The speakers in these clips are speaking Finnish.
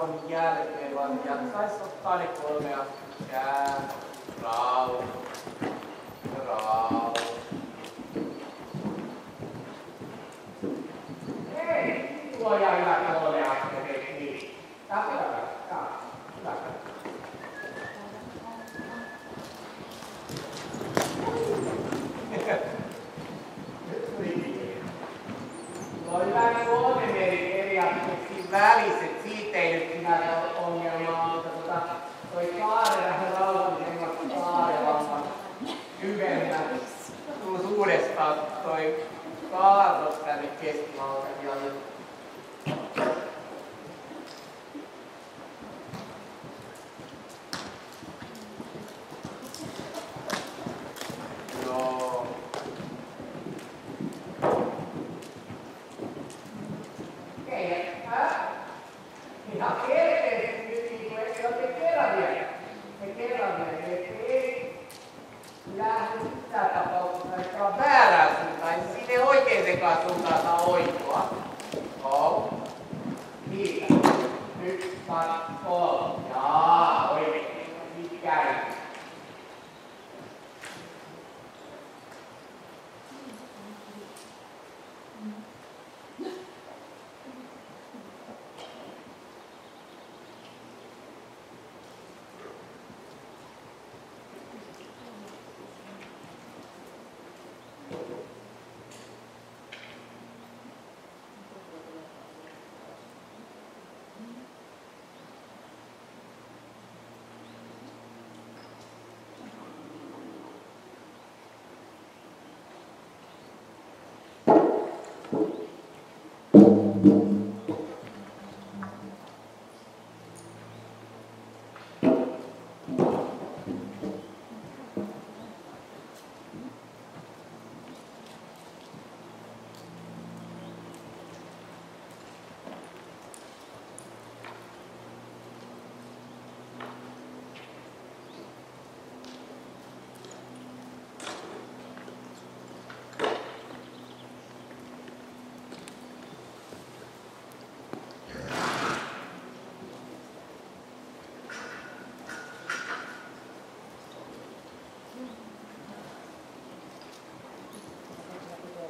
ton jälkeen vaan jaksais ottaa ne 3 ja rauha. Hei, tuo ja hyvä 3 askeleen niin. Tää on hyvä. Hyvä 3 periaatteessa väliset, siitä ei nyt sinänsä ongelmaa, mutta toi kaare vähän rauhallisemmat kaarelammat syvemmät. Tullut uudestaan toi kaarros tänne keskimaalta ja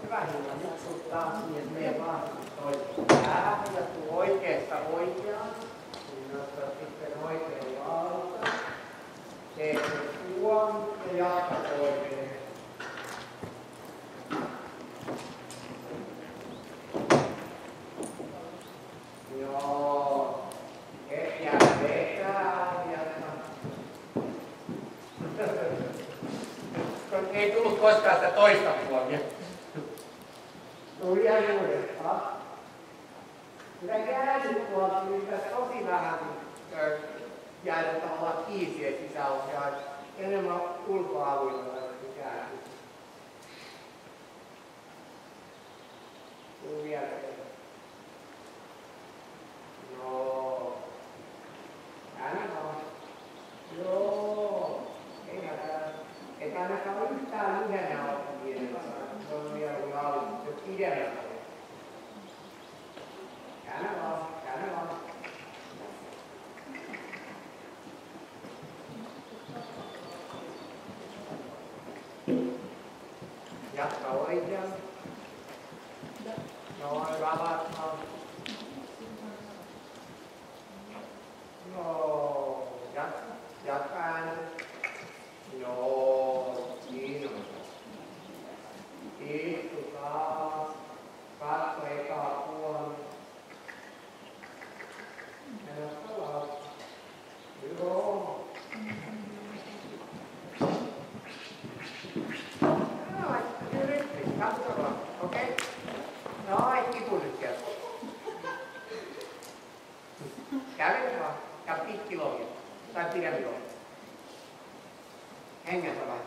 Hyvä, nyt sun taas niin mene vaan toiseen päähän ja tuu oikeesta oikeaan. Nostat sitten oikein jalka. Teet sen tuon ja jatkat oikein. Joo. Et jää vetää ohjata. Ei tullut koskaan sitä toista puolia. Tuli uudestaan. Sitä käännyt tuolta nyt tosi vähän jäänyt tavallaan kiisien sisäohjaa. Enemmän ulkoalueella käännyt. Tuli vielä. Joo. Käännä vaan. Joo. Ei hätää. Eikä ainakaan yhtään lyhennä alkupienellä. Se on vielä kuin alku. Se on pidemmä. Käännä vaan. Käännä vaan. Jatka oikean. Noin ravattaa. Joo. Jatka äänet. Joo. Niin on. Istu taas. Katso ekaa puolella. Ja jatka lautta. Joo. Okei? No, ei kipu nyt kerran. Kävele vaan. Ja pitki lohja. Tai pidempi lohja. Hengätä vaan.